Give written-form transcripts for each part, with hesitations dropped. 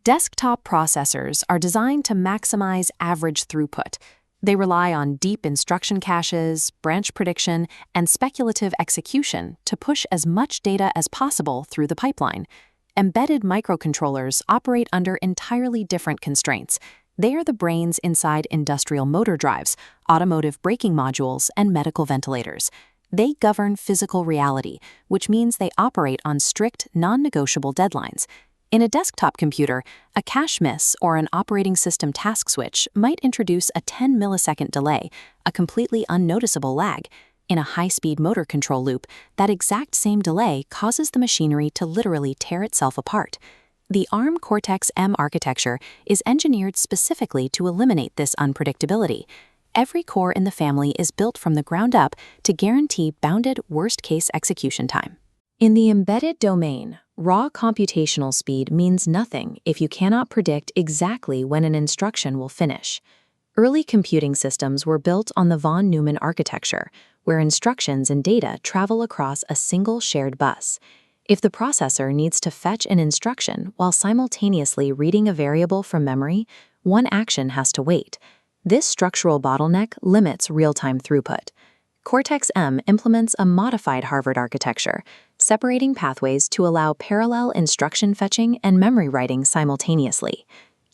Desktop processors are designed to maximize average throughput. They rely on deep instruction caches, branch prediction, and speculative execution to push as much data as possible through the pipeline. Embedded microcontrollers operate under entirely different constraints. They are the brains inside industrial motor drives, automotive braking modules, and medical ventilators. They govern physical reality, which means they operate on strict, non-negotiable deadlines. In a desktop computer, a cache miss or an operating system task switch might introduce a 10-millisecond delay, a completely unnoticeable lag. In a high-speed motor control loop, that exact same delay causes the machinery to literally tear itself apart. The ARM Cortex-M architecture is engineered specifically to eliminate this unpredictability. Every core in the family is built from the ground up to guarantee bounded worst-case execution time. In the embedded domain, raw computational speed means nothing if you cannot predict exactly when an instruction will finish. Early computing systems were built on the von Neumann architecture, where instructions and data travel across a single shared bus. If the processor needs to fetch an instruction while simultaneously reading a variable from memory, one action has to wait. This structural bottleneck limits real-time throughput. Cortex-M implements a modified Harvard architecture, separating pathways to allow parallel instruction fetching and memory writing simultaneously.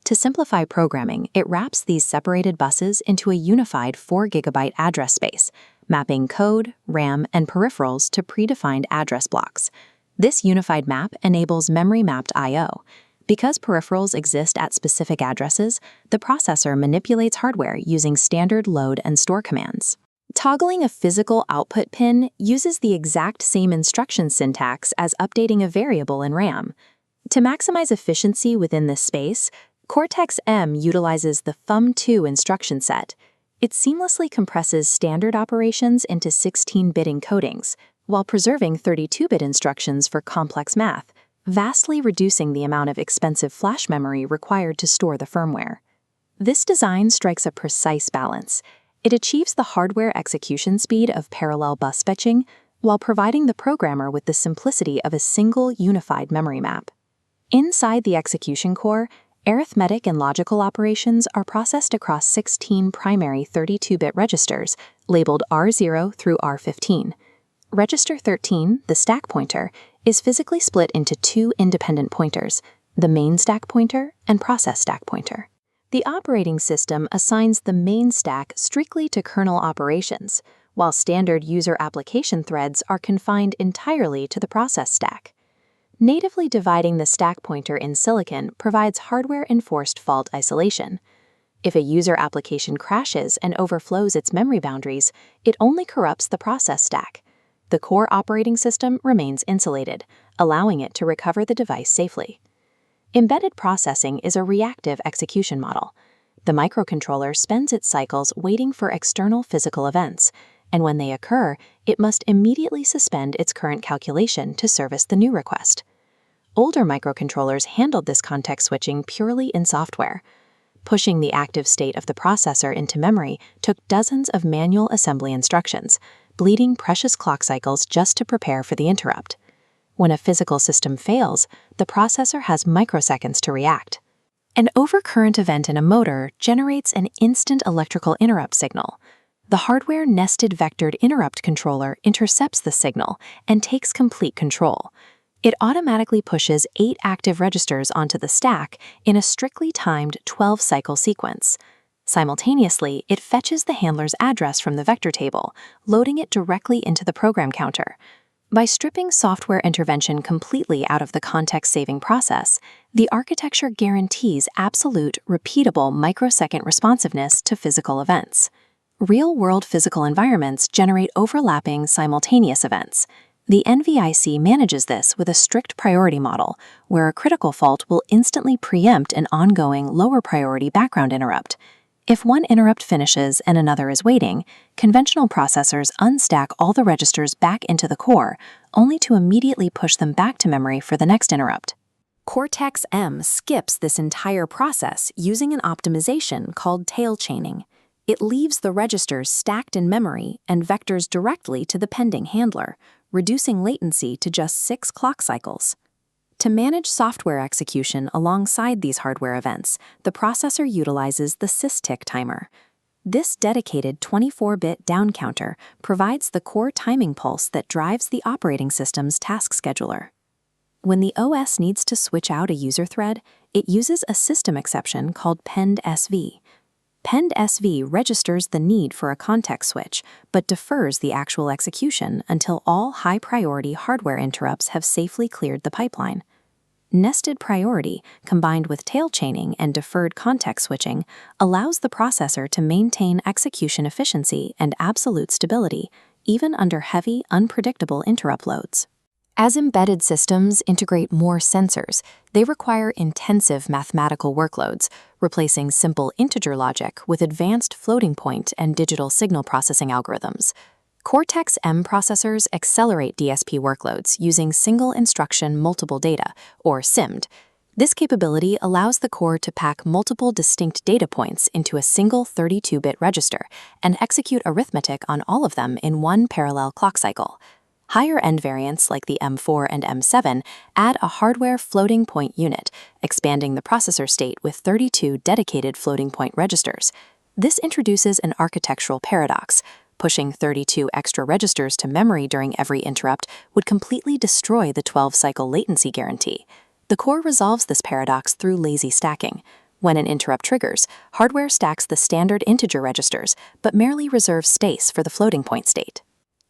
To simplify programming, it wraps these separated buses into a unified 4-gigabyte address space, mapping code, RAM, and peripherals to predefined address blocks. This unified map enables memory-mapped I/O. Because peripherals exist at specific addresses, the processor manipulates hardware using standard load and store commands. Toggling a physical output pin uses the exact same instruction syntax as updating a variable in RAM. To maximize efficiency within this space, Cortex-M utilizes the Thumb2 instruction set. It seamlessly compresses standard operations into 16-bit encodings, while preserving 32-bit instructions for complex math, vastly reducing the amount of expensive flash memory required to store the firmware. This design strikes a precise balance. It achieves the hardware execution speed of parallel bus fetching while providing the programmer with the simplicity of a single unified memory map. Inside the execution core, arithmetic and logical operations are processed across 16 primary 32-bit registers, labeled R0 through R15. Register 13, the stack pointer, is physically split into two independent pointers, the main stack pointer and process stack pointer. The operating system assigns the main stack strictly to kernel operations, while standard user application threads are confined entirely to the process stack. Natively dividing the stack pointer in silicon provides hardware-enforced fault isolation. If a user application crashes and overflows its memory boundaries, it only corrupts the process stack. The core operating system remains insulated, allowing it to recover the device safely. Embedded processing is a reactive execution model. The microcontroller spends its cycles waiting for external physical events, and when they occur, it must immediately suspend its current calculation to service the new request. Older microcontrollers handled this context switching purely in software. Pushing the active state of the processor into memory took dozens of manual assembly instructions, bleeding precious clock cycles just to prepare for the interrupt. When a physical system fails, the processor has microseconds to react. An overcurrent event in a motor generates an instant electrical interrupt signal. The hardware nested vectored interrupt controller intercepts the signal and takes complete control. It automatically pushes 8 active registers onto the stack in a strictly timed 12-cycle sequence. Simultaneously, it fetches the handler's address from the vector table, loading it directly into the program counter. By stripping software intervention completely out of the context-saving process, the architecture guarantees absolute, repeatable microsecond responsiveness to physical events. Real-world physical environments generate overlapping, simultaneous events. The NVIC manages this with a strict priority model, where a critical fault will instantly preempt an ongoing, lower-priority background interrupt. If one interrupt finishes and another is waiting, conventional processors unstack all the registers back into the core, only to immediately push them back to memory for the next interrupt. Cortex-M skips this entire process using an optimization called tail chaining. It leaves the registers stacked in memory and vectors directly to the pending handler, reducing latency to just 6 clock cycles. To manage software execution alongside these hardware events, the processor utilizes the sysTick timer. This dedicated 24-bit down counter provides the core timing pulse that drives the operating system's task scheduler. When the OS needs to switch out a user thread, it uses a system exception called PendSV. PendSV registers the need for a context switch, but defers the actual execution until all high-priority hardware interrupts have safely cleared the pipeline. Nested priority, combined with tail chaining and deferred context switching, allows the processor to maintain execution efficiency and absolute stability, even under heavy, unpredictable interrupt loads. As embedded systems integrate more sensors, they require intensive mathematical workloads, replacing simple integer logic with advanced floating point and digital signal processing algorithms. Cortex-M processors accelerate DSP workloads using single instruction multiple data, or SIMD. This capability allows the core to pack multiple distinct data points into a single 32-bit register and execute arithmetic on all of them in one parallel clock cycle. Higher-end variants like the M4 and M7 add a hardware floating point unit, expanding the processor state with 32 dedicated floating point registers. This introduces an architectural paradox. Pushing 32 extra registers to memory during every interrupt would completely destroy the 12-cycle latency guarantee. The core resolves this paradox through lazy stacking. When an interrupt triggers, hardware stacks the standard integer registers, but merely reserves space for the floating point state.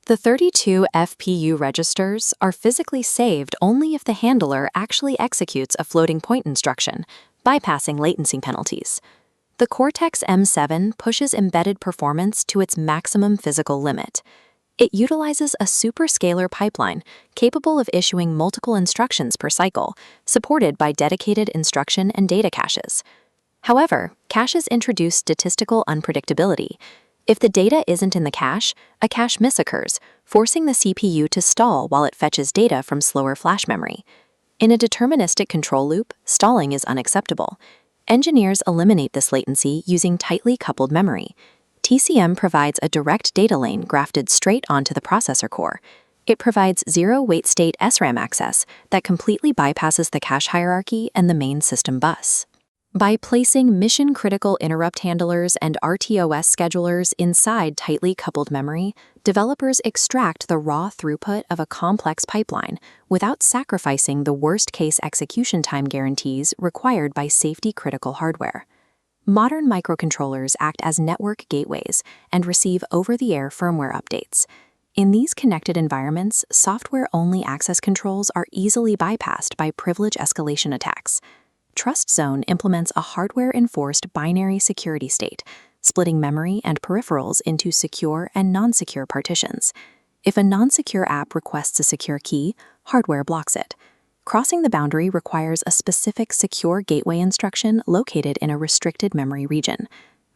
The 32 FPU registers are physically saved only if the handler actually executes a floating point instruction, bypassing latency penalties. The Cortex-M7 pushes embedded performance to its maximum physical limit. It utilizes a superscalar pipeline capable of issuing multiple instructions per cycle, supported by dedicated instruction and data caches. However, caches introduce statistical unpredictability. If the data isn't in the cache, a cache miss occurs, forcing the CPU to stall while it fetches data from slower flash memory. In a deterministic control loop, stalling is unacceptable. Engineers eliminate this latency using tightly coupled memory. TCM provides a direct data lane grafted straight onto the processor core. It provides zero-wait state SRAM access that completely bypasses the cache hierarchy and the main system bus. By placing mission-critical interrupt handlers and RTOS schedulers inside tightly coupled memory, developers extract the raw throughput of a complex pipeline without sacrificing the worst-case execution time guarantees required by safety-critical hardware. Modern microcontrollers act as network gateways and receive over-the-air firmware updates. In these connected environments, software-only access controls are easily bypassed by privilege escalation attacks. TrustZone implements a hardware-enforced binary security state, splitting memory and peripherals into secure and non-secure partitions. If a non-secure app requests a secure key, hardware blocks it. Crossing the boundary requires a specific secure gateway instruction located in a restricted memory region.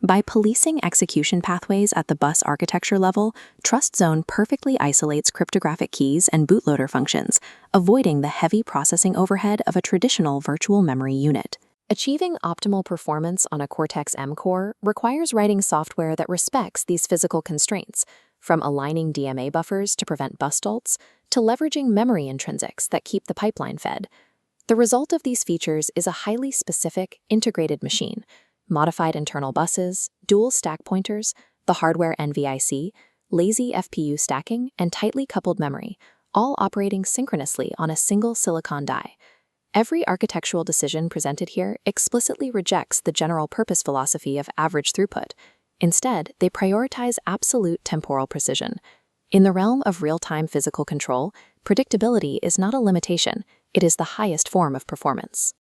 By policing execution pathways at the bus architecture level, TrustZone perfectly isolates cryptographic keys and bootloader functions, avoiding the heavy processing overhead of a traditional virtual memory unit. Achieving optimal performance on a Cortex-M core requires writing software that respects these physical constraints, from aligning DMA buffers to prevent bus jolts, to leveraging memory intrinsics that keep the pipeline fed. The result of these features is a highly specific, integrated machine. Modified internal buses, dual stack pointers, the hardware NVIC, lazy FPU stacking, and tightly coupled memory, all operating synchronously on a single silicon die. Every architectural decision presented here explicitly rejects the general-purpose philosophy of average throughput. Instead, they prioritize absolute temporal precision. In the realm of real-time physical control, predictability is not a limitation, it is the highest form of performance.